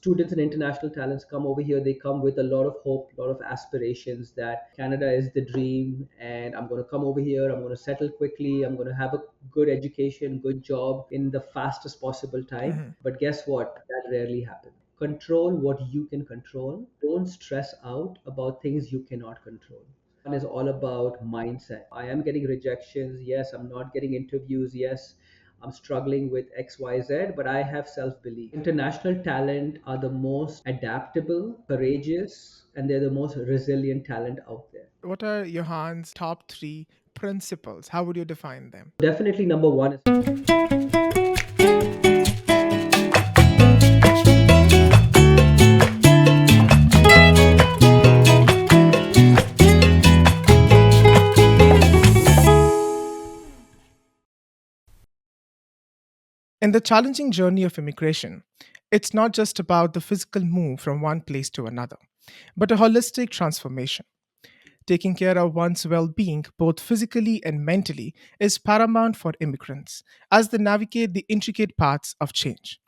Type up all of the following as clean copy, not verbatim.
Students and international talents come over here, they come with a lot of hope, a lot of aspirations that Canada is the dream, and I'm going to come over here, I'm going to settle quickly, I'm going to have a good education, good job in the fastest possible time. Mhm. But guess what? That rarely happens. Control what you can control. Don't stress out about things you cannot control. One is all about mindset. I am getting rejections. Yes, I'm not getting interviews. Yes, I'm struggling with XYZ, but I have self belief. International talent are the most adaptable, courageous, and they're the most resilient talent out there. What are Johan's top three principles? How would you define them? Definitely, number one is In the challenging journey of immigration, it's not just about the physical move from one place to another, but a holistic transformation. Taking care of one's well being, both physically and mentally, is paramount for immigrants as they navigate the intricate paths of change.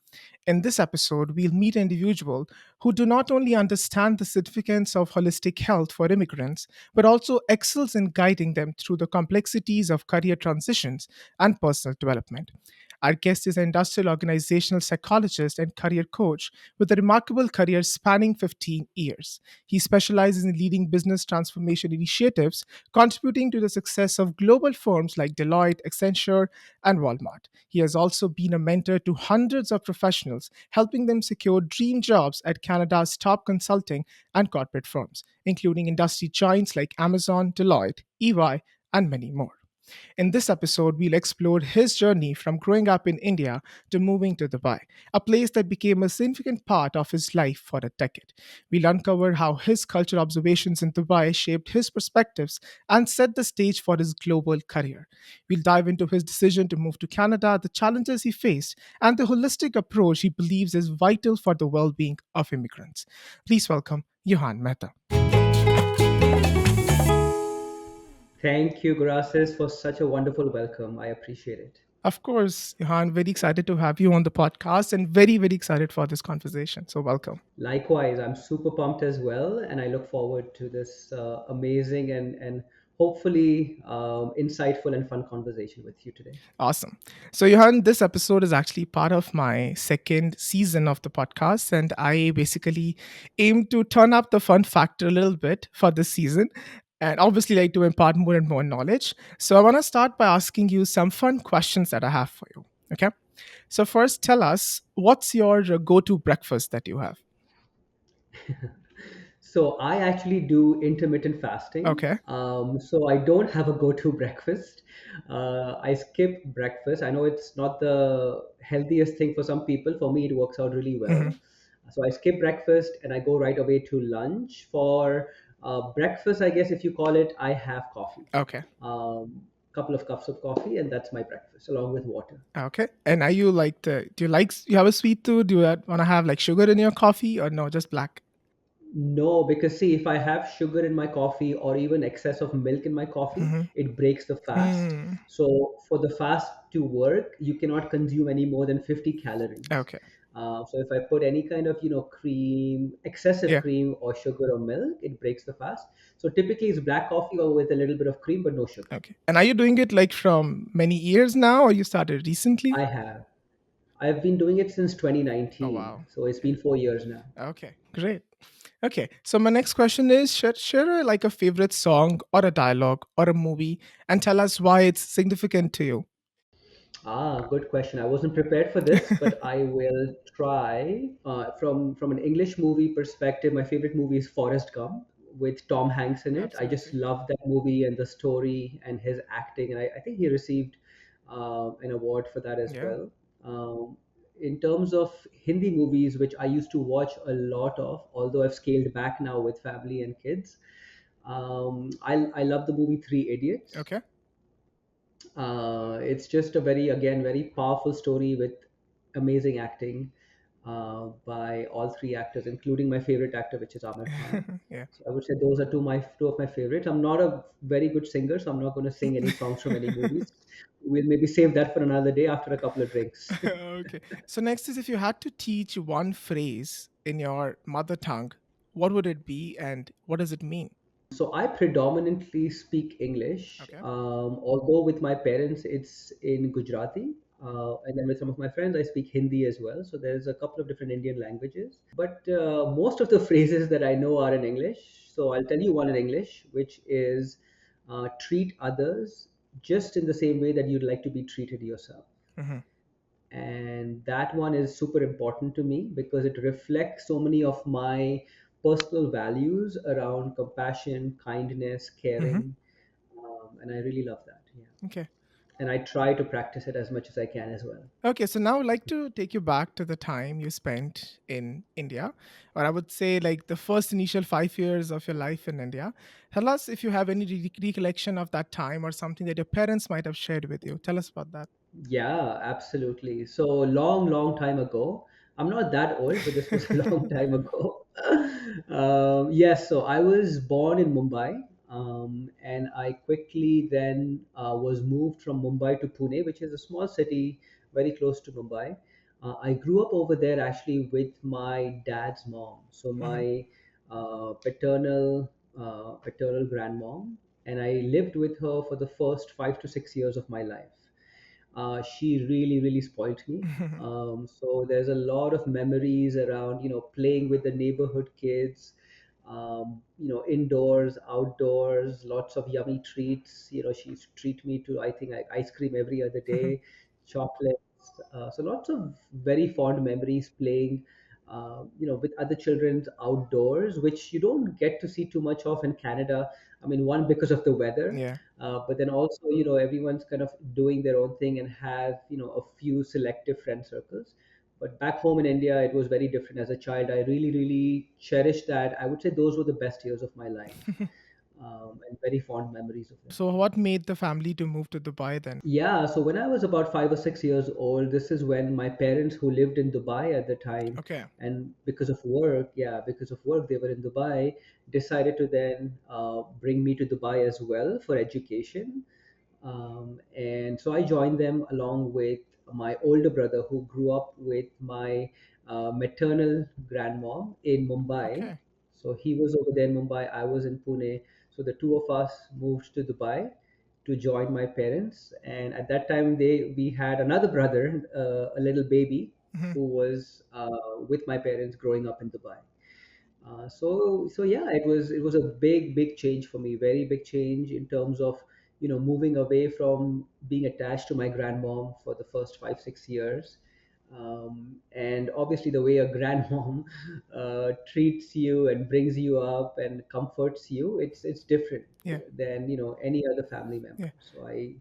In this episode, we'll meet an individual who do not only understand the significance of holistic health for immigrants, but also excels in guiding them through the complexities of career transitions and personal development. Our guest is an industrial organizational psychologist and career coach with a remarkable career spanning 15 years. He specializes in leading business transformation initiatives, contributing to the success of global firms like Deloitte, Accenture, and Walmart. He has also been a mentor to hundreds of professionals, helping them secure dream jobs at Canada's top consulting and corporate firms, including industry giants like Amazon, Deloitte, EY, and many more. In this episode, we'll explore his journey from growing up in India to moving to Dubai, a place that became a significant part of his life for a decade. We'll uncover how his cultural observations in Dubai shaped his perspectives and set the stage for his global career. We'll dive into his decision to move to Canada, the challenges he faced, and the holistic approach he believes is vital for the well being of immigrants. Please welcome Yauhan Mehta. thank you, Gracias, for such a wonderful welcome. I appreciate it. Of course, Johan, very excited to have you on the podcast and very, very excited for this conversation. So, welcome. Likewise, I'm super pumped as well, and I look forward to this amazing and hopefully insightful and fun conversation with you today. Awesome. So, Johan, this episode is actually part of my second season of the podcast, and I basically aim to turn up the fun factor a little bit for this season. And obviously, like to impart more and more knowledge. So, I want to start by asking you some fun questions that I have for you. Okay. So, first, tell us what's your go to breakfast that you have? So I actually do intermittent fasting. Okay. So I don't have a go-to breakfast. I skip breakfast. I know it's not the healthiest thing for some people. For me, it works out really Hmm. well. So I skip breakfast and I go right away to lunch. For breakfast, I guess if you call it, I have coffee. Okay. Couple of cups of coffee, and that's my breakfast along with water. Okay. And are you like do you like you have a sweet tooth? Do you want to have like sugar in your coffee or no, just black? No, because see, if I have sugar in my coffee or even excess of milk in my coffee, Mm-hmm. it breaks the fast. Hmm. So for the fast to work, you cannot consume any more than 50 calories. Okay. So if I put any kind of, cream, excessive Yeah. cream or sugar or milk, it breaks the fast. So typically it's black coffee or with a little bit of cream, but no sugar. Okay. And are you doing it like from many years now or you started recently? I have. I've been doing it since Oh 2019. wow. So it's Okay. been 4 years now. Okay. Great. Okay. So my next question is share like a favorite song or a dialogue or a movie and tell us why it's significant to you. Good question. I wasn't prepared for this, but I will try. From an English movie perspective, my favorite movie is Forrest Gump with Tom Hanks in it. I just Absolutely. love that movie and the story and his acting, and I think he received an award for that as Yeah. well. Um, in terms of Hindi movies, which I used to watch a lot of, although I've scaled back now with family and kids, I love the movie Three Idiots. Okay. It's just a very powerful story with amazing acting by all three actors, including my favorite actor, which is Amir Khan. Yeah. So I would say those are two of my favorites. I'm not a very good singer, so I'm not going to sing any songs from any movies. We'll maybe save that for another day after a couple of drinks. Okay. So next is if you had to teach one phrase in your mother tongue, what would it be and what does it mean? So I predominantly speak English, Okay. although with my parents it's in Gujarati, and then with some of my friends I speak Hindi as well. So there's a couple of different Indian languages, but most of the phrases that I know are in English. So I'll tell you one in English, which is treat others just in the same way that you'd like to be treated yourself. Hmm. And that one is super important to me because it reflects so many of my personal values around compassion, kindness, Hmm. caring, and I really love that. Yeah, Okay. and I try to practice it as much as I can as well. Okay, so now I'd like to take you back to the time you spent in India, or I would say like the first initial 5 years of your life in India. Tell us if you have any recollection of that time or something that your parents might have shared with you. Tell us about that. Yeah, absolutely. So long, long time ago. I'm not that old, but this was a long time ago. Yes, so I was born in Mumbai, and I quickly then was moved from Mumbai to Pune, which is a small city very close to Mumbai. I grew up over there actually with my dad's mom, so Hmm. my paternal grandmom, and I lived with her for the first 5 to 6 years of my life. She really, really spoilt me. So there's a lot of memories around, playing with the neighborhood kids, indoors, outdoors, lots of yummy treats. She used to treat me to, I think, ice cream every other day, chocolates. So lots of very fond memories playing, with other children outdoors, which you don't get to see too much of in Canada. I mean, one, because of the weather, Yeah. but then also, everyone's kind of doing their own thing and have, a few selective friend circles. But back home in India, it was very different. As a child, I really, really cherished that. I would say those were the best years of my life, and very fond memories of them. So, what made the family to move to Dubai then? Yeah, so when I was about 5 or 6 years old, this is when my parents, who lived in Dubai at the time, Okay. and because of work, they were in Dubai, decided to then bring me to Dubai as well for education. And so I joined them along with my older brother, who grew up with my maternal grandmom in Mumbai. Okay. So he was over there in Mumbai, I was in Pune. So the two of us moved to Dubai to join my parents. And at that time, we had another brother, a little baby, Hmm. who was with my parents growing up in Dubai. So yeah, it was a big change for me, very big change in terms of moving away from being attached to my grandmom for the first 5 6 years, and obviously the way a grandmom treats you and brings you up and comforts you, it's different Yeah. than any other family Yeah. member. So I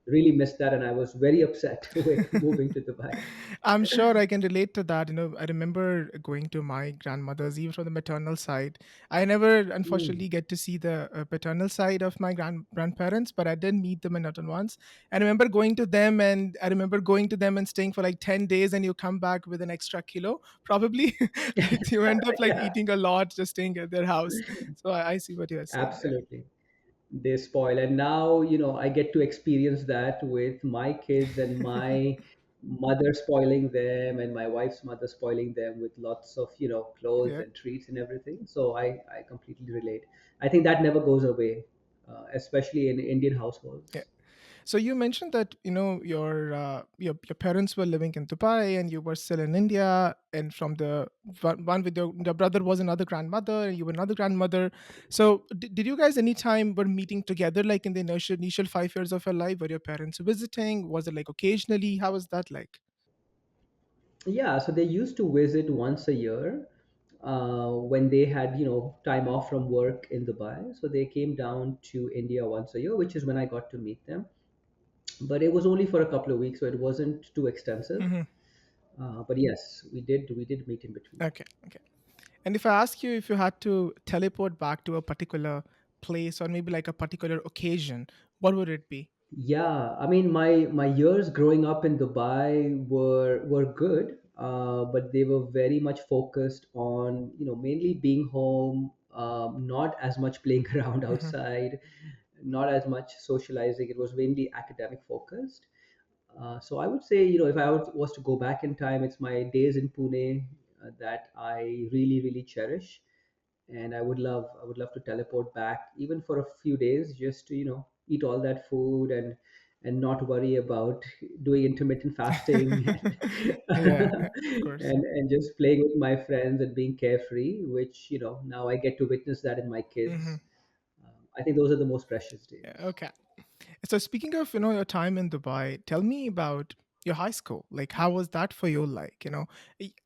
really missed that, and I was very upset with moving to Dubai. I'm sure I can relate to that. I remember going to my grandmother's, even from the maternal side. I never, Mm. unfortunately, get to see the paternal side of my grandparents, but I did meet them not once. I remember going to them, and I remember going to them and staying for like 10 days, and you come back with an extra kilo, probably. Like you end up like Yeah, eating a lot just staying at their house. So I see what you are saying there. absolutely. They spoil, and now I get to experience that with my kids, and my mother spoiling them and my wife's mother spoiling them with lots of clothes Yeah. and treats and everything. So I completely relate. I think that never goes away, especially in Indian Yeah. households. So you mentioned that your parents were living in Dubai and you were still in India, and from the one with your brother was another grandmother and you were another grandmother. So did you guys anytime were meeting together like in the initial 5 years of your life? Were your parents visiting? Was it like occasionally? How was that like? Yeah, so they used to visit once a year, when they had time off from work in Dubai. So they came down to India once a year, which is when I got to meet them. But it was only for a couple of weeks, so it wasn't too extensive. Hmm. But yes, we did meet in between. Okay, okay. And if I ask you if you had to teleport back to a particular place or maybe like a particular occasion, what would it be? Yeah, I mean, my years growing up in Dubai were good, but they were very much focused on mainly being home, not as much playing around Hmm. outside, not as much socializing. It was mainly academic focused. So I would say, if I was to go back in time, it's my days in Pune. that I really, really cherish. And I would love to teleport back even for a few days, just to eat all that food and not worry about doing intermittent fasting Yeah, and of course. and just playing with my friends and being carefree, which now I get to witness that in my Hmm. kids. I think those are the most precious days. Okay. So speaking of, your time in Dubai, tell me about your high school. Like, how was that for you? Like,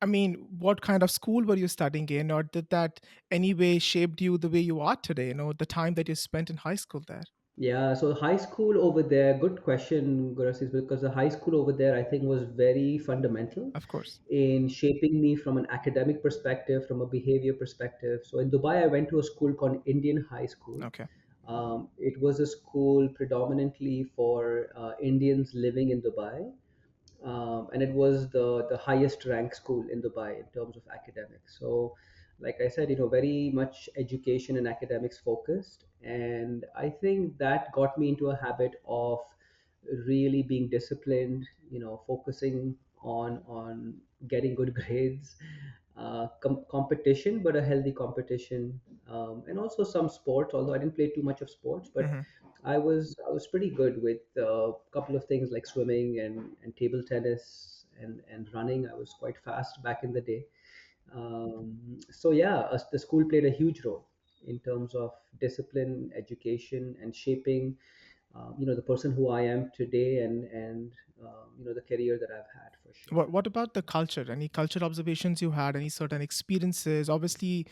I mean, what kind of school were you studying in, or did that anyway shaped you the way you are today? The time that you spent in high school there. Yeah, so high school over there, good question, Guras, is because the high school over there, I think, was very fundamental Of course. in shaping me from an academic perspective, from a behavior perspective. So in Dubai, I went to a school called Indian High School. Okay. It was a school predominantly for Indians living in Dubai, and it was the highest ranked school in Dubai in terms of academics. So, like I said, very much education and academics focused, and I think that got me into a habit of really being disciplined. Focusing on getting good grades, competition, but a healthy competition, and also some sports. Although I didn't play too much of sports, but Hmm. I was pretty good with a couple of things like swimming and table tennis and running. I was quite fast back in the day. So yeah, the school played a huge role in terms of discipline, education, and shaping, the person who I am today, and the career that I've had for sure. What about the culture? Any culture observations you had? Any certain experiences? Obviously,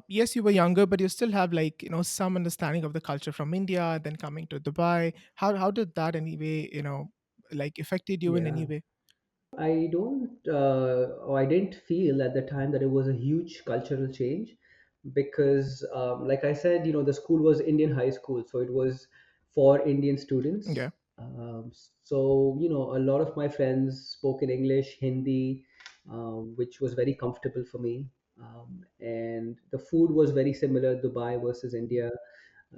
yes, you were younger, but you still have like some understanding of the culture from India. Then coming to Dubai, how did that anyway like affected you in any Yeah. way? I didn't feel at the time that it was a huge cultural change because, like I said, the school was Indian high school, so it was for Indian Yeah, students. So, a lot of my friends spoke in English, Hindi, which was very comfortable for me. And the food was very similar, Dubai versus India.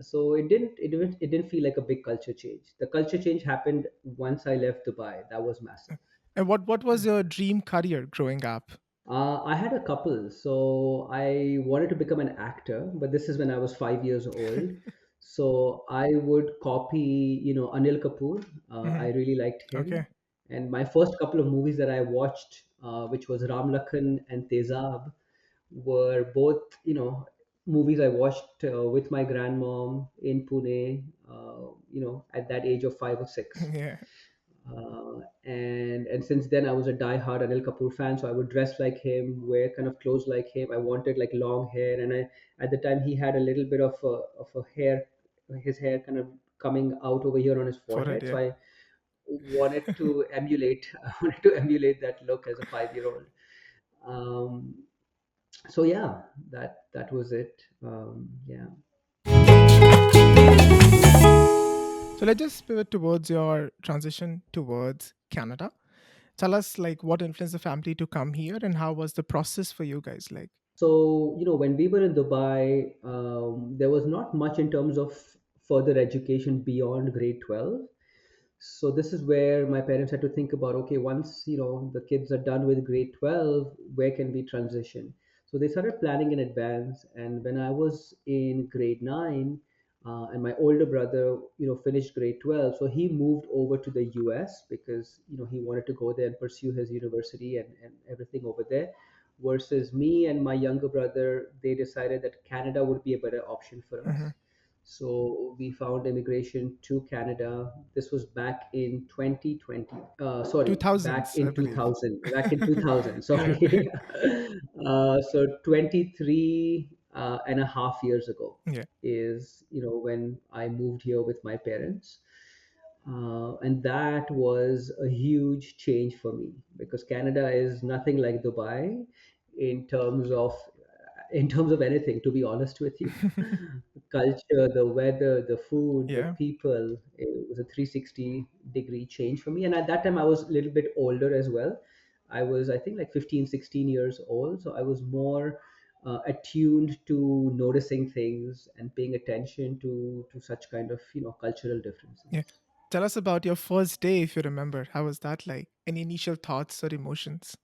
So it didn't feel like a big culture change. The culture change happened once I left Dubai. That was massive. and what was your dream career growing up? I had a couple. So I wanted to become an actor, but this is when I was 5 years old. So I would copy, Anil Kapoor. Hmm. I really liked Okay, him. And my first couple of movies that I watched, which was Ram Lakhan and Tezab, were both, movies I watched with my grandmom in Pune, at that age of 5 or 6. yeah, And since then I was a die-hard Anil Kapoor fan, so I would dress like him, wear kind of clothes like him. I wanted like long hair, and at the time he had a little bit of a hair, his hair kind of coming out over here on his for it, forehead. So yeah. I wanted to emulate, I wanted to emulate that look as a 5 year old. Um, so yeah, that was it. Yeah. So let's just pivot towards your transition towards Canada. Tell us like what influenced the family to come here, and how was the process for you guys like? So, when we were in Dubai, there was not much in terms of further education beyond grade 12. So this is where my parents had to think about, okay, once, the kids are done with grade 12, where can we transition? So they started planning in advance. And when I was in grade 9, and my older brother, finished grade 12, so he moved over to the US because, he wanted to go there and pursue his university and everything over there. Versus me and my younger brother, they decided that Canada would be a better option for Hmm. us. So we found immigration to Canada. This was back in 2020. Sorry, back 2000s, I in believe. 2000. Back in 2000. Yeah. Sorry. So 23 and a half years ago Yeah. is when I moved here with my parents. And that was a huge change for me because Canada is nothing like Dubai in terms of anything, to be honest with you. Culture, the weather, the food, the Yeah. people. It was a 360-degree change for me. And at that time, I was a little bit older as well. I was, I think, like 15, 16 years old. So I was more attuned to noticing things and paying attention to such kind of, cultural Yeah. differences. Tell us about your first day if you remember. How was that like? Any initial thoughts or emotions?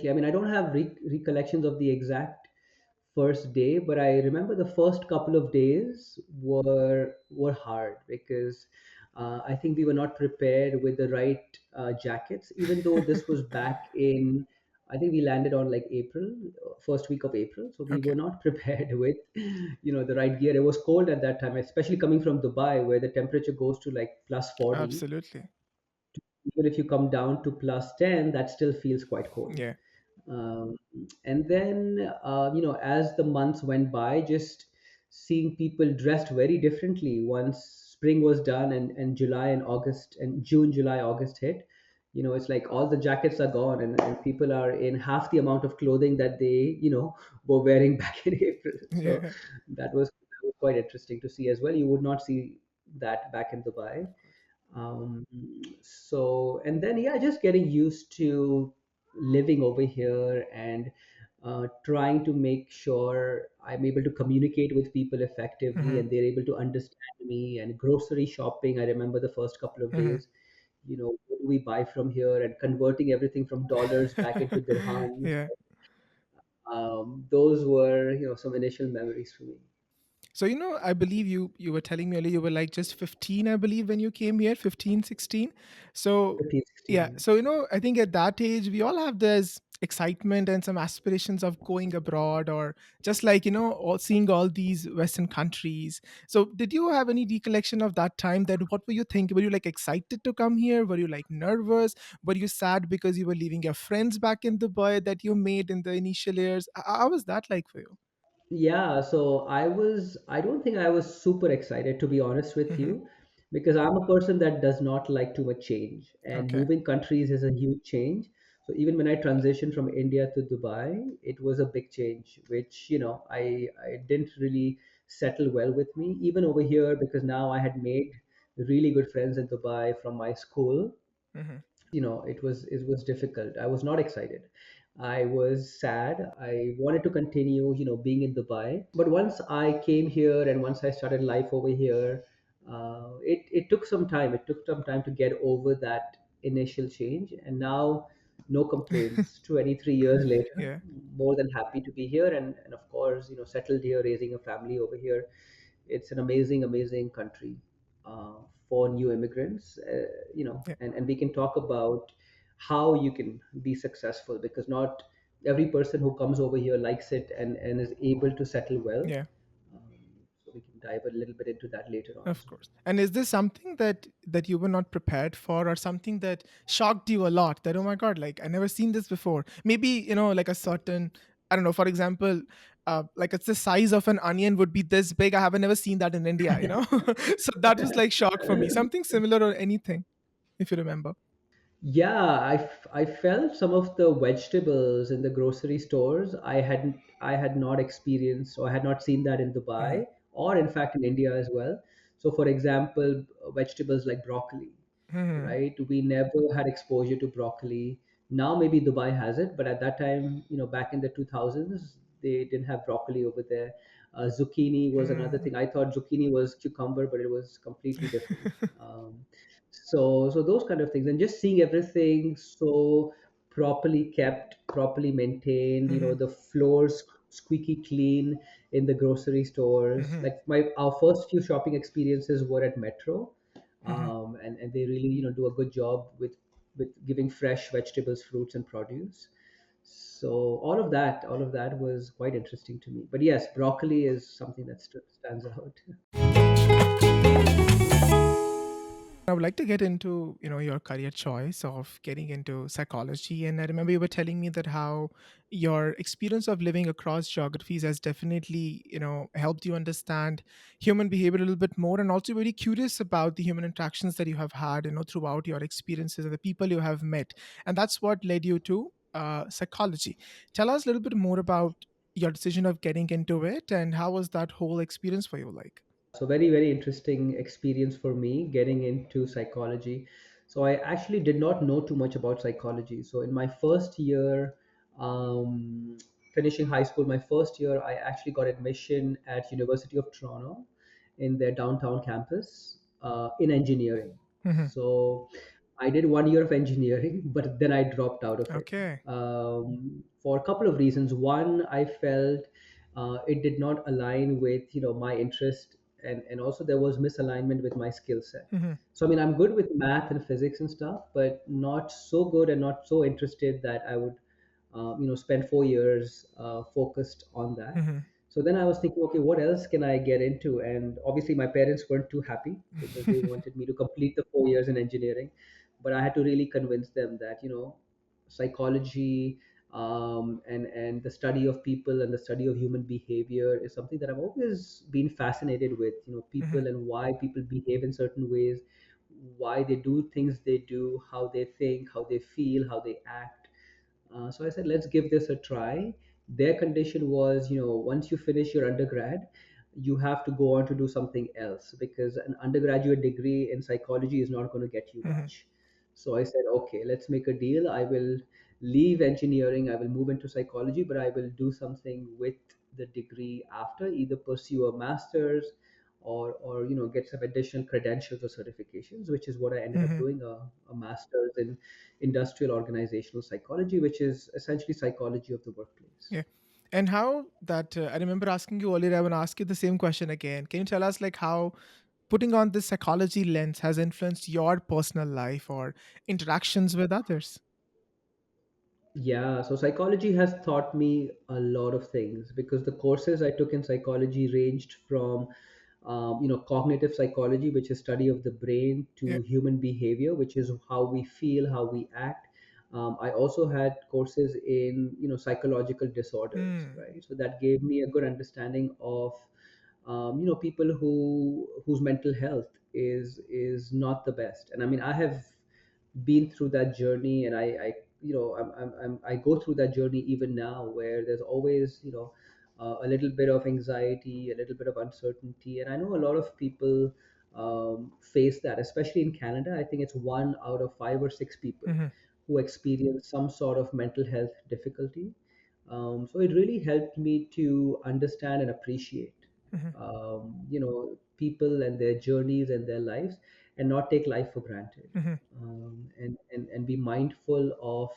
I mean, I don't have recollections of the exact first day, but I remember the first couple of days were hard because I think we were not prepared with the right jackets. Even though this was back in, I think we landed on like April, first week of April, so we Okay. were not prepared with, the right gear. It was cold at that time, especially coming from Dubai, where the temperature goes to like plus 40. Absolutely. Even if you come down to plus 10, that still feels quite cold. Yeah. um, and then as the months went by, just seeing people dressed very differently once spring was done, and July and August and June, July, August hit. It's like all the jackets are gone, and people are in half the amount of clothing that they were wearing back in April. So Yeah. that was quite interesting to see as well. You would not see that back in Dubai. Of course. So, and then, yeah, just getting used to living over here, and trying to make sure I'm able to communicate with people effectively Hmm. and they're able to understand me. And grocery shopping, I remember the first couple of Hmm. days, what do we buy from here, and converting everything from dollars back into dirhams. Yeah. Those were, some initial memories for me. So, I believe you were telling me earlier you were like just 15, I believe, when you came here, 15, 16. So, 15, yeah. 16, yeah. So, I think at that age, we all have this excitement and some aspirations of going abroad, or just like, all seeing all these Western countries. So, did you have any recollection of that time? That what were you thinking? Were you like excited to come here? Were you like nervous? Were you sad because you were leaving your friends back in Dubai that you made in the initial years? How was that like for you? Yeah, so I don't think I was super excited, to be honest with Hmm. you, because I'm a person that does not like too much change, and Okay. moving countries is a huge change. So even when I transitioned from India to Dubai, it was a big change, which, I didn't really settle well with me, even over here, because now I had made really good friends in Dubai from my school. Hmm. It was difficult. I was not excited. I was sad. I wanted to continue being in Dubai, but once I came here and once I started life over here, it took some time. It took some time to get over that initial change, and now no complaints. 23 years later, Yeah. more than happy to be here, and of course, settled here, raising a family over here. It's an amazing, amazing country uh, for new immigrants, Yeah. and we can talk about how you can be successful, because not every person who comes over here likes it and is able to settle well. Yeah. Um, so we can dive a little bit into that later on Of as well. course. And is this something that you were not prepared for, or something that shocked you a lot? That, oh my god, like I never seen this before. Maybe, like a certain, I don't know, for example, like it's the size of an onion would be this big. I haven't never seen that in India. So that was like shock for me. Something similar or anything, if you remember. Yeah, I felt some of the vegetables in the grocery stores I had not experienced, or I had not seen that in Hmm. Dubai, or in fact in India as well. So for example, vegetables like broccoli, Hmm. right? We never had exposure to broccoli. Now maybe Dubai has it, but at that time, back in the 2000s, they didn't have broccoli over there. Zucchini was another Hmm. thing. I thought zucchini was cucumber, but it was completely different. So those kind of things, and just seeing everything so properly kept, properly maintained. Hmm. The floors squeaky clean in the grocery stores. Hmm. Like our first few shopping experiences were at Metro, Hmm. and they really do a good job with giving fresh vegetables, fruits, and produce. So all of that was quite interesting to me. But yes, broccoli is something that stands out. I would like to get into, your career choice of getting into psychology. And I remember you were telling me that how your experience of living across geographies has definitely, helped you understand human behavior a little bit more, and also very curious about the human interactions that you have had, throughout your experiences and the people you have met. And that's what led you to psychology. Tell us a little bit more about your decision of getting into it, and how was that whole experience for you like? So very, very interesting experience for me getting into psychology. So I actually did not know too much about psychology. So in my first year, finishing high school, my first year, I actually got admission at University of Toronto in their downtown campus in engineering. Hmm. So I did 1 year of engineering, but then I dropped out of it Okay. for a couple of reasons. One, I felt it did not align with my interest, and also there was misalignment with my skill set. Hmm. So I mean, I'm good with math and physics and stuff, but not so good and not so interested that I would spend 4 years focused on that. Hmm. So then I was thinking, okay, what else can I get into? And obviously, my parents weren't too happy because they wanted me to complete the 4 years in engineering. But I had to really convince them that, psychology and the study of people and the study of human behavior is something that I've always been fascinated with, Hmm. people and why people behave in certain ways, why they do things they do, how they think, how they feel, how they act. So I said, let's give this a try. Their condition was, once you finish your undergrad, you have to go on to do something else because an undergraduate degree in psychology is not going to get you Hmm. much. So I said, okay, let's make a deal. I will leave engineering, I will move into psychology, but I will do something with the degree after, either pursue a master's or get some additional credentials or certifications, which is what I ended up Hmm. doing, a master's in industrial organizational psychology, which is essentially psychology of the workplace. Yeah. And how that I remember asking you earlier, I want to ask you the same question again. Can you tell us like how putting on this psychology lens has influenced your personal life or interactions with others? Yeah, so psychology has taught me a lot of things because the courses I took in psychology ranged from, cognitive psychology, which is study of the brain, Yeah. to human behavior, which is how we feel, how we act. I also had courses in, psychological disorders, Mm. right? So that gave me a good understanding of, people whose mental health is not the best. And I mean, I have been through that journey, and I I go through that journey even now, where there's always a little bit of anxiety, a little bit of uncertainty, and I know a lot of people face that, especially in Canada. I think it's 1 out of 5 or 6 people Hmm. who experience some sort of mental health difficulty. So it really helped me to understand and appreciate, Hmm. people and their journeys and their lives, and not take life for granted, Hmm. and be mindful of,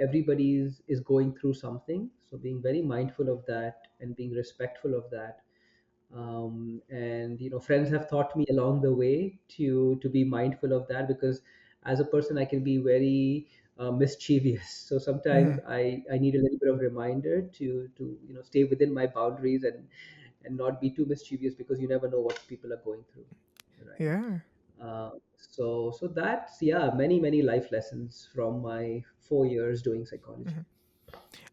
everybody's going through something. So being very mindful of that and being respectful of that. And friends have taught me along the way to be mindful of that, because as a person I can be very mischievous. So sometimes Hmm. I need a little bit of reminder to stay within my boundaries, and not be too mischievous, because you never know what people are going through, right? Yeah. So that's, yeah, many life lessons from my 4 years doing psychology. Mhm.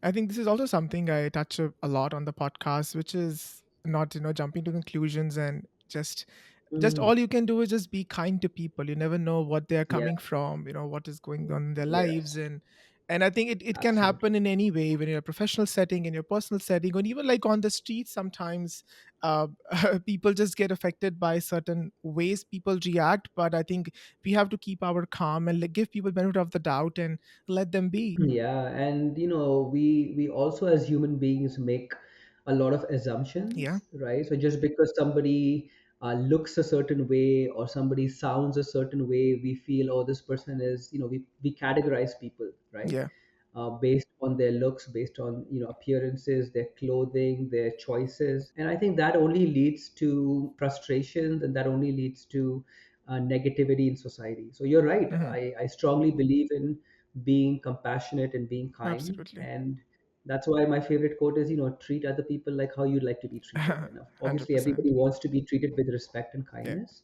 I think this is also something I touch a lot on the podcast, which is not jumping to conclusions and just Mm, all you can do is just be kind to people. You never know what they're yeah, coming from, what is going on in their lives. yes, And I think it can absolutely. happen in any way, when you're a professional setting, in your personal setting, or even like on the street sometimes. uh, People just get affected by certain ways people react, but I think we have to keep our calm and like, give people benefit of the doubt and let them be. Yeah, and we also as human beings make a lot of Yeah. assumptions, right? So just because somebody looks a certain way, or somebody sounds a certain way, we feel, oh, this person is, we categorize people, right? Yeah. Based on their looks, based on appearances, their clothing, their choices, and I think that only leads to frustrations, and that only leads to negativity in society. So you're right. Hmm. I strongly believe in being compassionate and being kind, Absolutely. and that's why my favorite quote is, treat other people like how you'd like to be treated. And obviously 100%. everybody wants to be treated with respect and Yeah. kindness.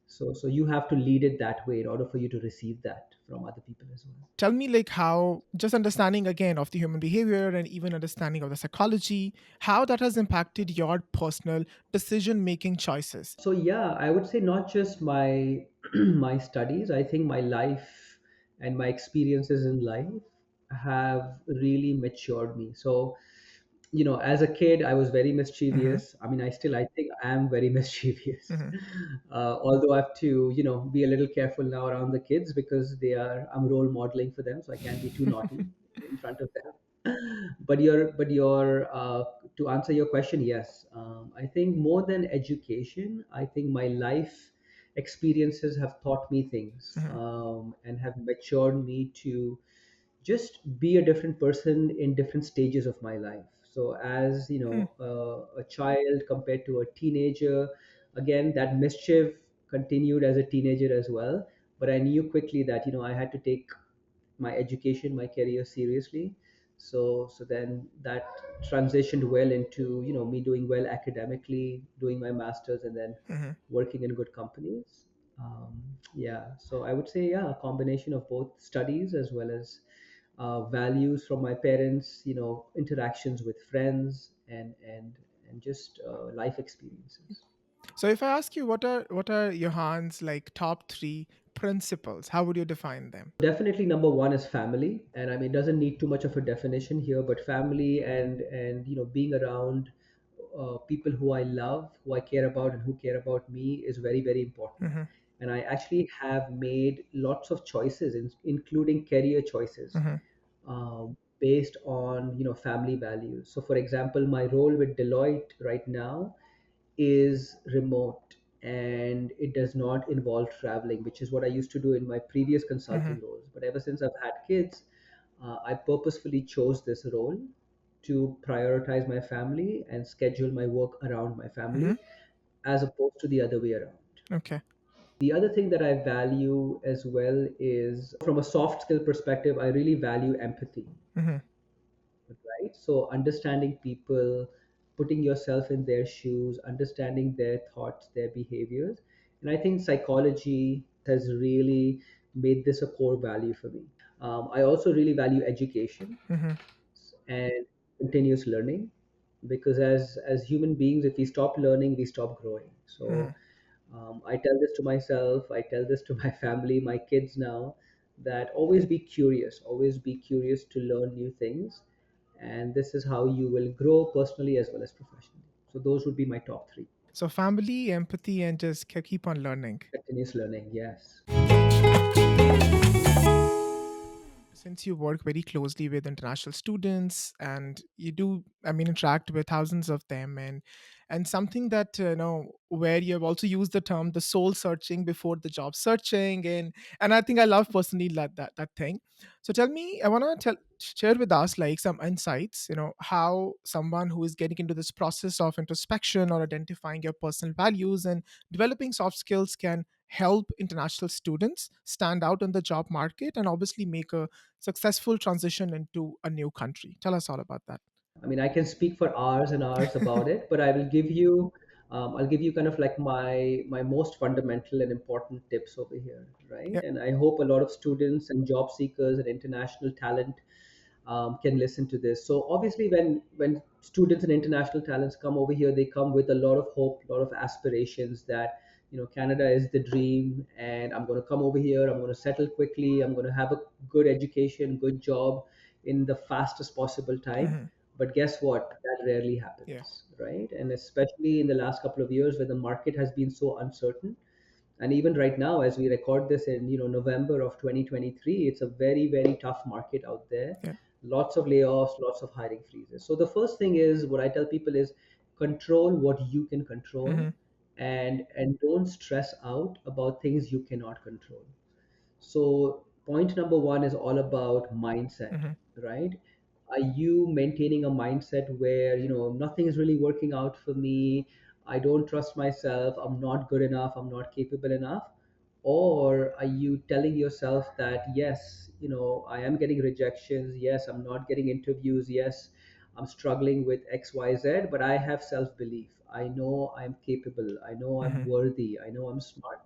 So you have to lead it that way in order for you to receive that from other people as well. Tell me, like, how just understanding again of the human behavior and even understanding of the psychology, how that has impacted your personal decision making choices. So yeah, I would say not just my my studies. I think my life and my experiences in life have really matured me. So as a kid, I was very Hmm. mischievous. I mean, I think I am very mischievous. Hmm. Although I have to, be a little careful now around the kids, because I'm role modeling for them, so I can't be too naughty in front of them. But to answer your question, yes, I think more than education, I think my life experiences have taught me things, Hmm. and have matured me to just be a different person in different stages of my life. So as you Hmm. know, a child compared to a teenager, again that mischief continued as a teenager as well. But I knew quickly that I had to take my education, my career seriously. So then that transitioned well into me doing well academically, doing my masters, and then Hmm. working in good companies. Yeah, so I would say, yeah, a combination of both studies as well as values from my parents, interactions with friends, and just life experiences. So if I ask you what are Johan's like top three principles, how would you define them? Definitely number one is family, and I mean, it doesn't need too much of a definition here, but family and being around people who I love, who I care about, and who care about me is very, very important. Hmm. And I actually have made lots of choices, including career choices, Hmm. based on family values. So, for example, my role with Deloitte right now is remote, and it does not involve traveling, which is what I used to do in my previous Hmm. consulting roles. But ever since I've had kids, I purposefully chose this role to prioritize my family and schedule my work around my Hmm. family, as opposed to the other way around. Okay. The other thing that I value as well is, from a soft skill perspective, I really value empathy, Hmm. right? So understanding people, putting yourself in their shoes, understanding their thoughts, their behaviors. And I think psychology has really made this a core value for me. I also really value education Hmm. and continuous learning, because as human beings, if we stop learning, we stop growing. So Hmm. I tell this to myself, I tell this to my family, my kids now, that always be curious to learn new things. And this is how you will grow personally as well as professionally. So those would be my top three. So family, empathy, and just keep on learning. Continuous learning, yes. Since you work very closely with international students and you do, I mean, interact with thousands of them, and something that where you have also used the term the soul searching before the job searching, and I think I love personally that thing. So tell me, I want to tell share with us like some insights, how someone who is getting into this process of introspection or identifying your personal values and developing soft skills can help international students stand out in the job market and obviously make a successful transition into a new country. Tell us all about that. I mean, I can speak for hours and hours about it, but I'll give you kind of like my most fundamental and important tips over here, right? Yep. And I hope a lot of students and job seekers and international talent can listen to this. So obviously, when students and international talents come over here, they come with a lot of hope, a lot of aspirations that Canada is the dream, and I'm going to come over here. I'm going to settle quickly. I'm going to have a good education, good job in the fastest possible time. Hmm. But guess what? That rarely Yeah. happens, right? And especially in the last couple of years, where the market has been so uncertain, and even right now as we record this in November of 2023, it's a very, very tough market out there. Yeah. Lots of layoffs, lots of hiring freezes. So the first thing is, what I tell people is, control what you can control, Hmm. and don't stress out about things you cannot control. So point number one is all about mindset, Hmm. right? Are you maintaining a mindset where nothing is really working out for me? I don't trust myself. I'm not good enough. I'm not capable enough. Or are you telling yourself that, yes, I am getting rejections. Yes, I'm not getting interviews. Yes, I'm struggling with XYZ, but I have self belief. I know I'm capable. I know I'm Hmm. worthy. I know I'm smart,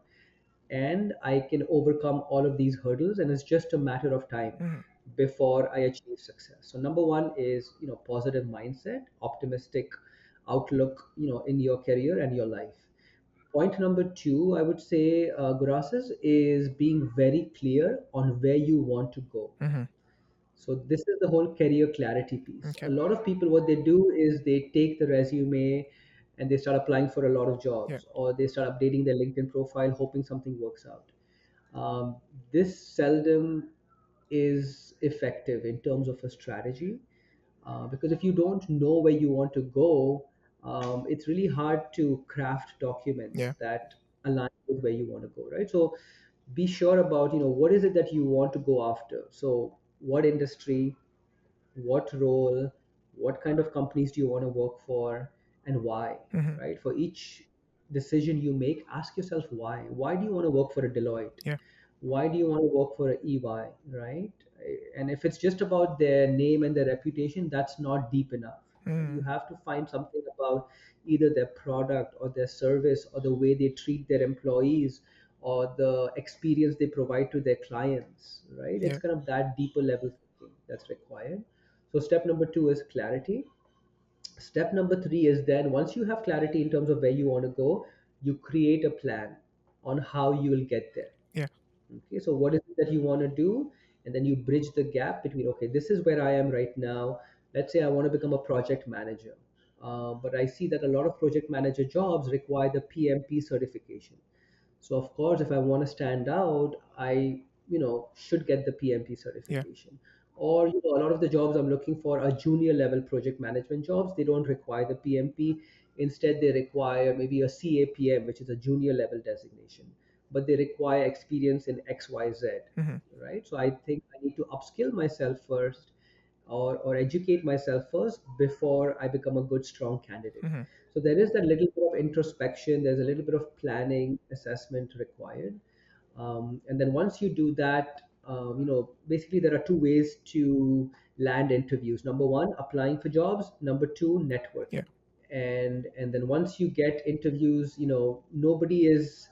and I can overcome all of these hurdles, and it's just a matter of time Hmm. before I achieve success. So number one is positive mindset, optimistic outlook in your career and your life. Point number two, I would say, Gurasis, is being very clear on where you want to go. Hmm. So this is the whole career clarity piece. A Okay. lot of people, what they do is they take the resume and they start applying for a lot of Yeah. jobs, or they start updating their LinkedIn profile, hoping something works out. Um, this seldom is effective in terms of a strategy, because if you don't know where you want to go, it's really hard to craft documents Yeah. that align with where you want to go, right? So be sure about, what is it that you want to go after. So what industry, what role, what kind of companies do you want to work for, and why, Hmm. right? For each decision you make, ask yourself why. Why do you want to work for a Deloitte? Yeah. Why do you want to work for a EY, right? And if it's just about their name and their reputation, that's not deep enough. You Mm. have to find something about either their product or their service or the way they treat their employees or the experience they provide to their clients, right? It's Yeah. kind of that deeper level thinking that's required. So step number two is clarity. Step number three is, then once you have clarity in terms of where you want to go, you create a plan on how you will get there. Yeah. Okay, so what is it that you want to do? And then you bridge the gap between, okay, this is where I am right now. Let's say I want to become a project manager. But I see that a lot of project manager jobs require the PMP certification. So of course, if I want to stand out, I, should get the PMP Yeah. certification. Or, a lot of the jobs I'm looking for are junior level project management jobs. They don't require the PMP. Instead, they require maybe a CAPM, which is a junior level designation, but they require experience in XYZ, Hmm. right? So I think I need to upskill myself first, or educate myself first before I become a good, strong candidate. Hmm. So there is that little bit of introspection, there's a little bit of planning, assessment required. And then once you do that, basically there are two ways to land interviews. Number one, applying for jobs. Number two, Yeah. networking. And then once you get interviews, nobody is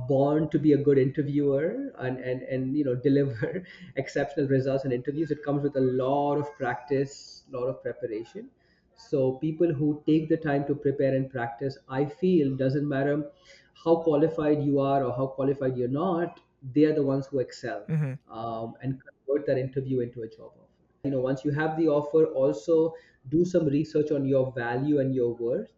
born to be a good interviewer and deliver exceptional results in interviews. It comes with a lot of practice, a lot of preparation. So people who take the time to prepare and practice, I feel, doesn't matter how qualified you are or how qualified you're not, they are the ones who excel, Hmm. and convert that interview into a job offer. Once you have the offer, also do some research on your value and your worth,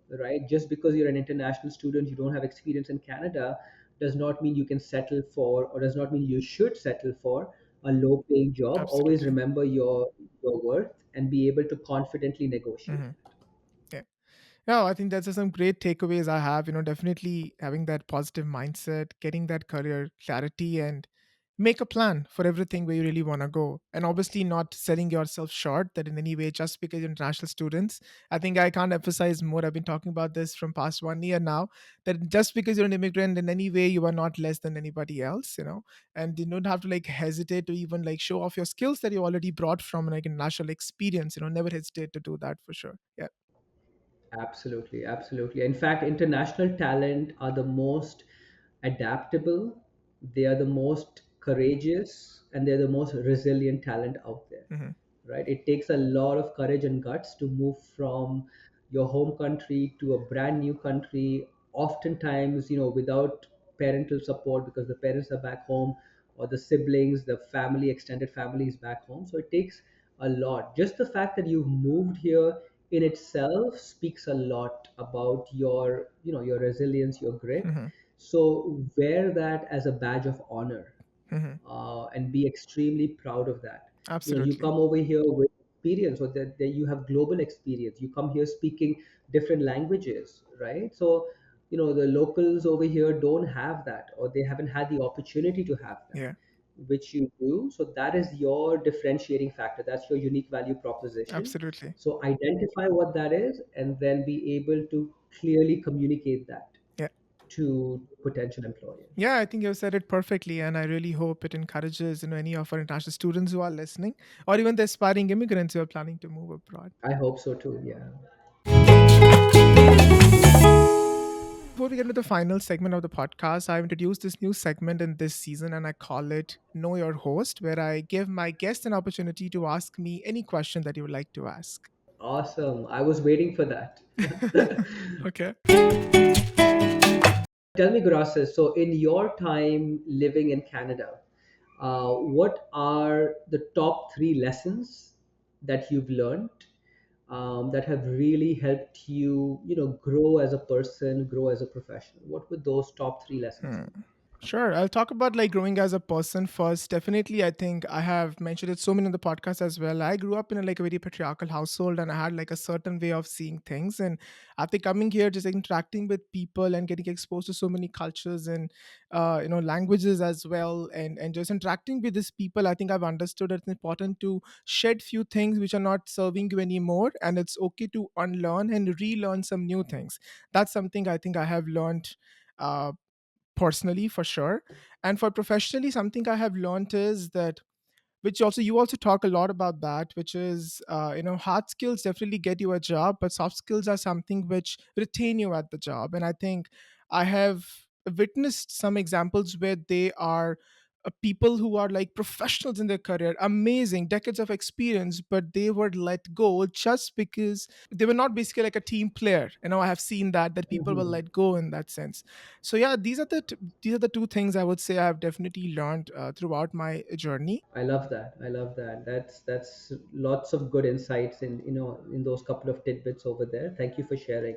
right? Just because you're an international student, you don't have experience in Canada, does not mean you can settle for, or does not mean you should settle for a low paying job. Always Absolutely. remember your worth and be able to confidently negotiate Hmm. that. Yeah. Yeah, I think that's some great takeaways I have. Definitely having that positive mindset, getting that career clarity, and make a plan for everything where you really want to go. And obviously, not selling yourself short that in any way just because you're international students. I think I can't emphasize more. I've been talking about this from past 1 year now, that just because you're an immigrant in any way, you are not less than anybody else. And you don't have to like hesitate to even like show off your skills that you already brought from like a national experience. Never hesitate to do that for sure. Yeah. Absolutely, absolutely. In fact, international talent are the most adaptable, they are the most courageous, and they're the most resilient talent out there, Hmm. right? It takes a lot of courage and guts to move from your home country to a brand new country, oftentimes, without parental support because the parents are back home, or the siblings, the family, extended family is back home. So it takes a lot. Just the fact that you've moved here in itself speaks a lot about your resilience, your grit. Hmm. So wear that as a badge of honor, Hmm. and be extremely proud of that. You Absolutely. come over here with experience, or that you have global experience. You come here speaking different languages, right? So the locals over here don't have that, or they haven't had the opportunity to have that, Yeah. which you do. So that is your differentiating factor. That's your unique value proposition. Absolutely. So identify what that is, and then be able to clearly communicate that Yeah. to potential employers. Yeah, I think you've said it perfectly, and I really hope it encourages any of our international students who are listening, or even the aspiring immigrants who are planning to move abroad. I hope so too. Yeah. Before we get into the final segment of the podcast, I've introduced this new segment in this season, and I call it "Know Your Host," where I give my guest an opportunity to ask me any question that you would like to ask. Awesome. I was waiting for that. Okay. Tell me, Grasis, so in your time living in Canada, what are the top three lessons that you've learned, that have really helped you, grow as a person, grow as a professional? What would those top three lessons Hmm. be? Sure. I'll talk about like growing as a person first. Definitely, I think I have mentioned it so many in the podcast as well. I grew up in a very patriarchal household, and I had like a certain way of seeing things. And after coming here, just like, interacting with people and getting exposed to so many cultures and languages as well, and just interacting with these people, I think I've understood that it's important to shed few things which are not serving you anymore, and it's okay to unlearn and relearn some new things. That's something I think I have learned. Personally, for sure, and for professionally, something I have learned is that, which also you also talk a lot about, that which is hard skills definitely get you a job, but soft skills are something which retain you at the job. And I think I have witnessed some examples where they are people who are like professionals in their career, amazing decades of experience, but they were let go just because they were not basically like a team player. I have seen that people will Mhm. let go in that sense. So yeah, these are the two things I would say I've definitely learned throughout my journey. I love that. I love that. That's lots of good insights in in those couple of tidbits over there. Thank you for sharing.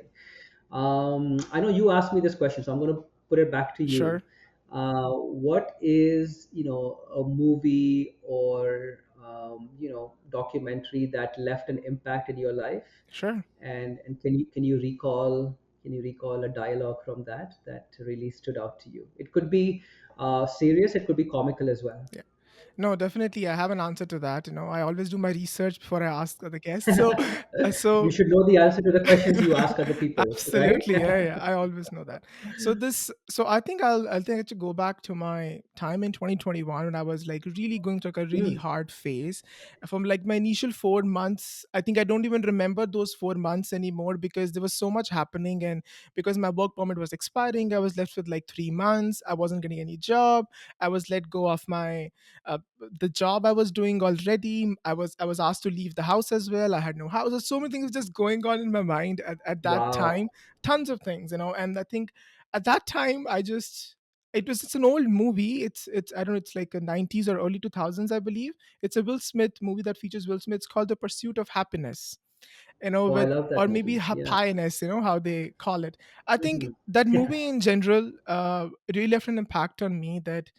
I know you asked me this question, so I'm going to put it back to you. Sure. What is a movie or documentary that left an impact in your life? Sure. And can you recall a dialogue from that really stood out to you? It could be serious. It could be comical as well. Yeah. No, definitely. I have an answer to that. I always do my research before I ask other guests. So You should know the answer to the questions you ask other people, right? absolutely, yeah, yeah. I always know that. So I think I have to go back to my time in 2021 when I was like really going through like a really Mm, hard phase. From like my initial 4 months, I think I don't even remember those 4 months anymore because there was so much happening, and because my work permit was expiring, I was left with like 3 months. I wasn't getting any job. I was let go of my the job I was doing already. I was asked to leave the house as well. I had no house. There's so many things just going on in my mind at that wow. time. Tons of things. And I think at that time I just it's an old movie. It's I don't know, it's like a 90s or early 2000s, I believe. It's a Will Smith movie that features Will Smith. It's called The Pursuit of Happiness. Oh, I With, love or that maybe movie. Yeah. happiness, how they call it. I think Mhm. that Yeah. movie in general really left an impact on me, that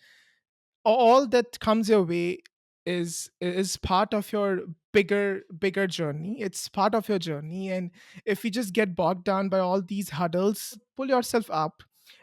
all that comes your way is part of your bigger journey. It's part of your journey, and if you just get bogged down by all these hurdles, pull yourself up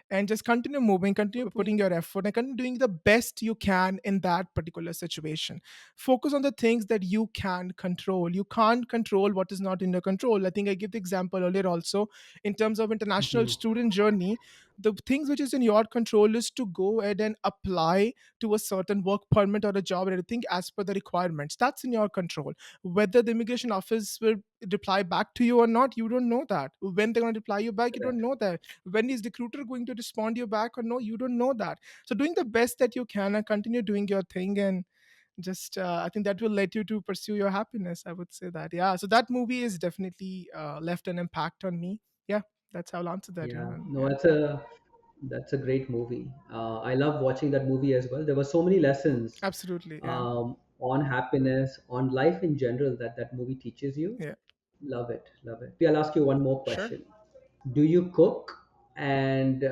and just continue moving, continue putting your effort, and continue doing the best you can in that particular situation. Focus on the things that you can control. You can't control what is not in your control. I think I gave the example earlier also, in terms of international Mhm. student journey. The things which is in your control is to go ahead and apply to a certain work permit or a job or anything as per the requirements. That's in your control. Whether the immigration office will reply back to you or not, you don't know that. When they're going to reply you back, you don't Correct. know that. When is the recruiter going to respond you back or no, you don't know that. So doing the best that you can and continue doing your thing, and just I think that will let you to pursue your happiness, I would say that. Yeah, so that movie is definitely left an impact on me. Yeah, that's how I'll answer that, Yeah. and No, yeah. that's a great movie. I love watching that movie as well. There were so many lessons Absolutely, yeah. on happiness, on life in general that movie teaches you. Yeah, Love it. Love it. I'll ask you one more sure. question. Do you cook? And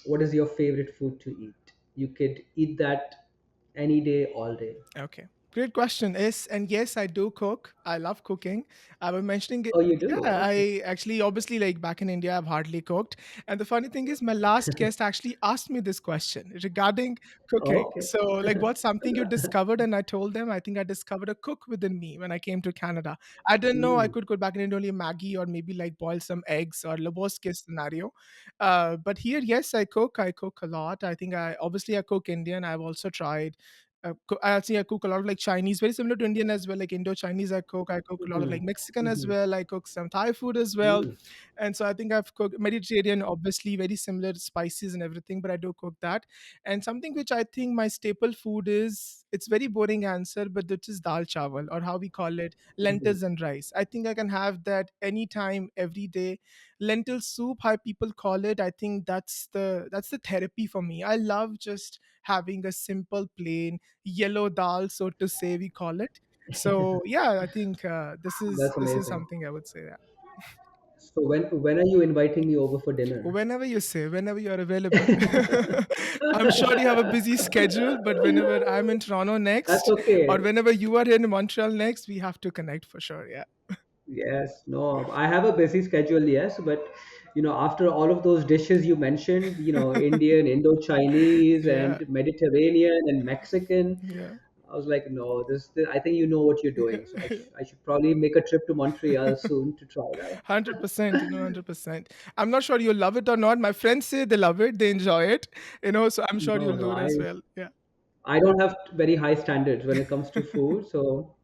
what is your favorite food to eat? You could eat that any day, all day. Okay. Great question. Yes, and yes, I do cook. I love cooking. I was mentioning it. Oh, you Yeah, do? Okay. I actually, obviously, like back in India, I've hardly cooked. And the funny thing is, my last guest actually asked me this question regarding cooking. Okay. So, like, what's something you discovered? And I told them, I think I discovered a cook within me when I came to Canada. I didn't know I Mm, could go back in India only Maggie, or maybe like boil some eggs, or the worst case scenario. But here, yes, I cook. I cook a lot. I think I cook Indian. I've also tried I actually I cook a lot of like Chinese, very similar to Indian as well, like Indo Chinese. I cook. I cook a lot of like mhm, Mexican as mhm, well. I cook some Thai food as well, mm. and so I think I've cooked Mediterranean, obviously very similar spices and everything, but I do cook that. And something which I think my staple food is, it's very boring answer, but this is dal chawal, or how we call it, Mhm. lentils and rice. I think I can have that anytime, every day. Lentil soup, how people call it. I think that's the therapy for me. I love just having a simple plain yellow dal, so to say, we call it. So yeah, I think this is That's this is amazing. something I would say. Yeah. So when are you inviting me over for dinner? Whenever you say, whenever you are available. I'm sure you have a busy schedule, but whenever I'm in Toronto That's next, or okay. whenever you are in Montreal next, we have to connect for sure. Yeah. Yes, no, I have a busy schedule, yes, but after all of those dishes you mentioned, Indian, Indo-Chinese, Yeah. and Mediterranean and Mexican, Yeah. I was like, no, I think you know what you're doing. So I should probably make a trip to Montreal soon to try that. 100%, 100%. I'm not sure you'll love it or not. My friends say they love it, they enjoy it, so I'm sure No, you'll no, do it as well. Yeah. I don't have very high standards when it comes to food, so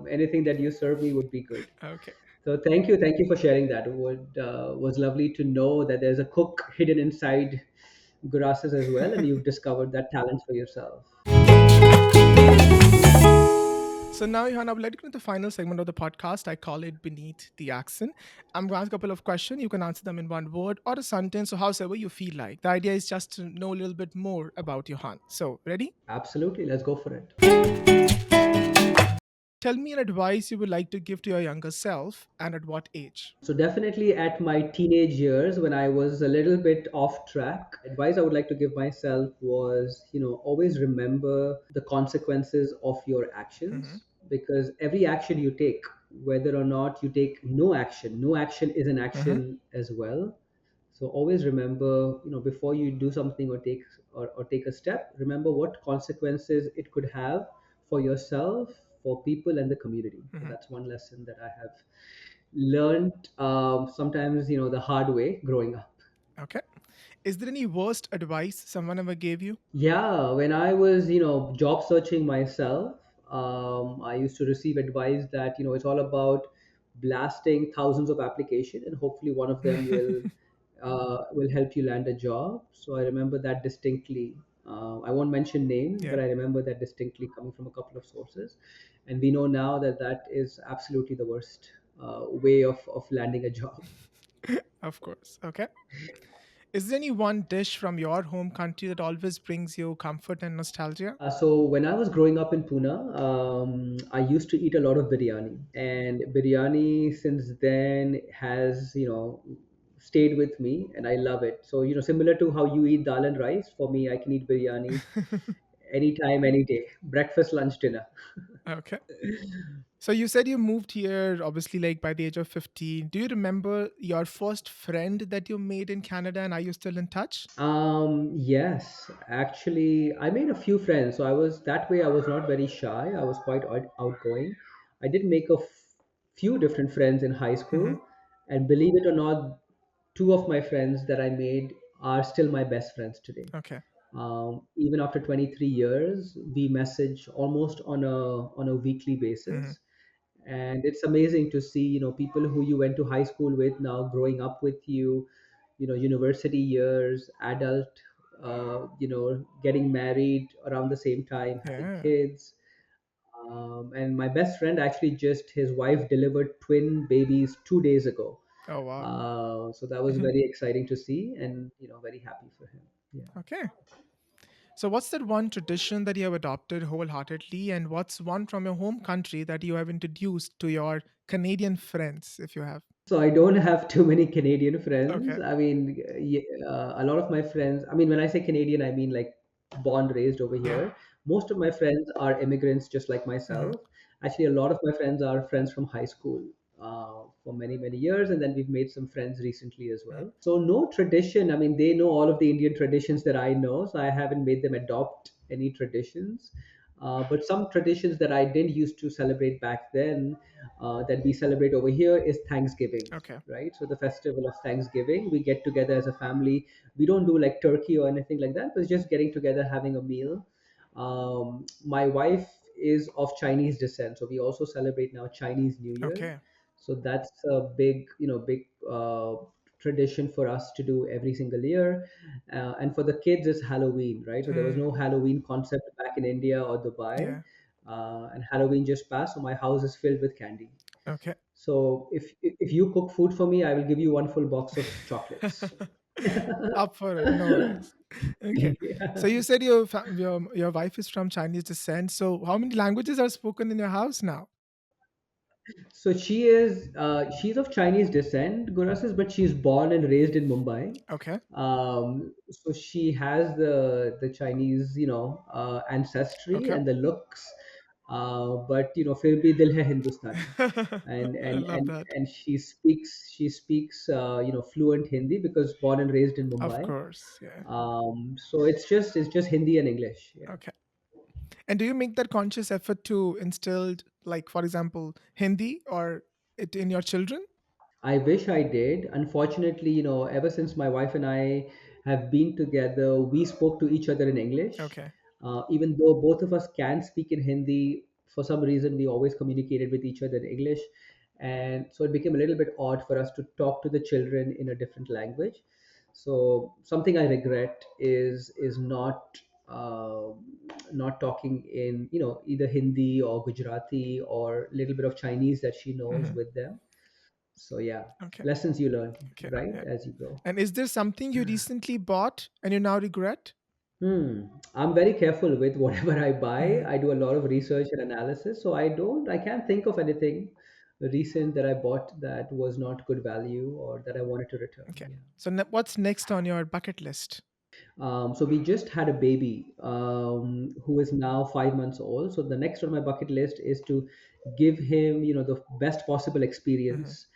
anything that you serve me would be good. Okay. So thank you for sharing that. It was lovely to know that there's a cook hidden inside grasses as well, and you've discovered that talent for yourself. So now, Johan, I would like to go to the final segment of the podcast. I call it Beneath the Accent. I'm going to ask a couple of questions. You can answer them in one word or a sentence, or however you feel like. The idea is just to know a little bit more about Johan. So, ready? Absolutely, let's go for it. Tell me an advice you would like to give to your younger self and at what age? So definitely at my teenage years when I was a little bit off track, advice I would like to give myself was, always remember the consequences of your Mm-hmm. actions because every action you take, whether or not you take no action is an Mm-hmm. action as well. So always remember, before you do something or take a step, remember what consequences it could have for yourself, for people and the community. So Mm-hmm. that's one lesson that I have learned sometimes the hard way growing up. Okay. Is there any worst advice someone ever gave you? Yeah, when I was job searching myself, I used to receive advice that it's all about blasting thousands of application and hopefully one of them will help you land a job. So I remember that distinctly. I won't mention names, but Yeah, I remember that distinctly coming from a couple of sources, and we know now that that is absolutely the worst way of landing a job. of course. Okay. Is there any one dish from your home country that always brings you comfort and nostalgia? So when I was growing up in Pune, I used to eat a lot of biryani, and biryani since then has stayed with me, and I love it. So similar to how you eat dal and rice, for me, I can eat biryani anytime, any day, breakfast, lunch, dinner. Okay. So you said you moved here obviously like by the age of 15. Do you remember your first friend that you made in Canada and are you still in touch? Yes, actually, I made a few friends. So I was that way. I was not very shy. I was quite outgoing. I did make few different friends in high Hmm. school, and believe it or not, two of my friends that I made are still my best friends today. Okay. Even after 23 years, we message almost on a weekly Hmm. basis, and it's amazing to see people who you went to high school with now growing up with you, university years, adult, getting married around the same time, having Yeah. kids. And my best friend actually just his wife delivered twin babies 2 days ago. Oh, wow. So that was very exciting to see, and very happy for him. Yeah. Okay. So what's that one tradition that you have adopted wholeheartedly and what's one from your home country that you have introduced to your Canadian friends if you have? So I don't have too many Canadian friends. Okay. I mean, a lot of my friends. I mean, when I say Canadian, I mean like born raised over Yeah. here. Most of my friends are immigrants, just like Hmm. myself. Actually, a lot of my friends are friends from high school for many years, and then we've made some friends recently as well. So no tradition. I mean, they know all of the Indian traditions that I know, so I haven't made them adopt any traditions. But some traditions that I didn't used to celebrate back then that we celebrate over here is Thanksgiving, Okay. right? So the festival of Thanksgiving, we get together as a family. We don't do like turkey or anything like that, but it's just getting together, having a meal. My wife is of Chinese descent, so we also celebrate now Chinese New Year. Okay. So that's a big tradition for us to do every single year. And for the kids, it's Halloween, right? So there was Hmm. no Halloween concept back in India or Dubai, Yeah. and Halloween just passed, so my house is filled with candy. Okay. So if you cook food for me, I will give you one full box of chocolates. Up for it. No worries. Okay. So Yeah. you said your wife is from Chinese descent. So how many languages are spoken in your house now? So she's of Chinese descent, Gurasis, but she's born and raised in Mumbai. Okay. So she has the Chinese, ancestry Okay. and the looks, but फिर भी दिल है Hindustani, and I and love and that. and she speaks fluent Hindi because born and raised in Of Mumbai. course. Yeah. So it's just Hindi and English. Yeah. Okay. And do you make that conscious effort to instill, like, for example, Hindi or it in your children? I wish I did. Unfortunately, ever since my wife and I have been together, we spoke to each other in English. Okay. Even though both of us can speak in Hindi, for some reason we always communicated with each other in English. And so it became a little bit odd for us to talk to the children in a different language. So something I regret is not talking in either Hindi or Gujarati or a little bit of Chinese that she knows Hmm. with them. So yeah, Okay. lessons you learn, Okay. right, Yeah. as you go. And is there something you recently bought and you now regret? I'm very careful with whatever I buy. Hmm. I do a lot of research and analysis, so I can't think of anything recent that I bought that was not good value or that I wanted to return. Okay. Yeah. So what's next on your bucket list? So we just had a baby who is now 5 months old. So the next on my bucket list is to give him, the best possible Hmm. experience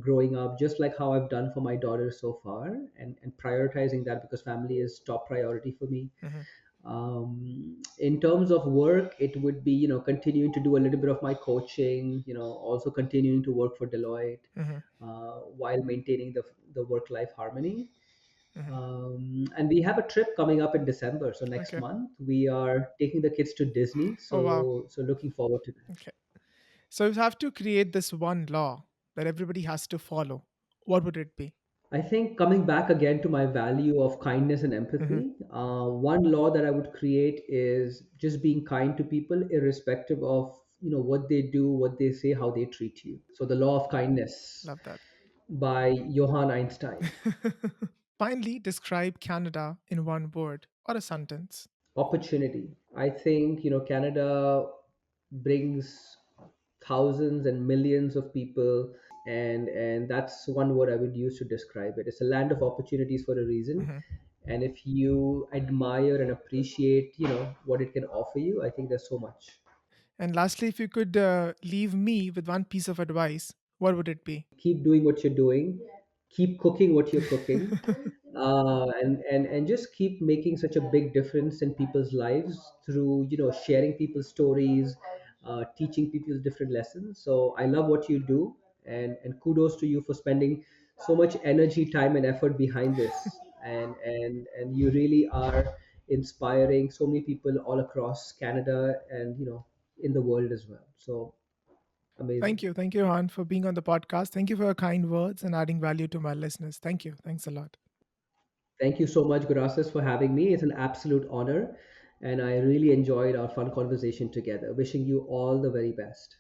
growing up, just like how I've done for my daughter so far, and prioritizing that because family is top priority for me. Hmm. In terms of work, it would be, continuing to do a little bit of my coaching, also continuing to work for Deloitte Hmm. while maintaining the work life harmony. Hmm. And we have a trip coming up in December. So next Okay. month we are taking the kids to Disney. Oh, wow. So looking forward to that. Okay. So you have to create this one law that everybody has to follow. What would it be? I think coming back again to my value of kindness and Hmm. empathy, one law that I would create is just being kind to people, irrespective of what they do, what they say, how they treat you. So the law of kindness Love that. by Johann Einstein. Finally, describe Canada in one word or a sentence. Opportunity. I think Canada brings thousands and millions of people, and that's one word I would use to describe it. It's a land of opportunities for a reason, Hmm. and if you admire and appreciate what it can offer you, I think there's so much. And lastly, if you could leave me with one piece of advice, what would it be? Keep doing what you're doing, keep cooking what you're cooking, and just keep making such a big difference in people's lives through sharing people's stories, teaching people different lessons. So I love what you do, and kudos to you for spending so much energy, time, and effort behind this, and you really are inspiring so many people all across Canada and in the world as well. So amazing. Thank you. Thank you, Han, for being on the podcast. Thank you for your kind words and adding value to my listeners. Thank you. Thanks a lot. Thank you so much, Gracias, for having me. It's an absolute honor, and I really enjoyed our fun conversation together. Wishing you all the very best.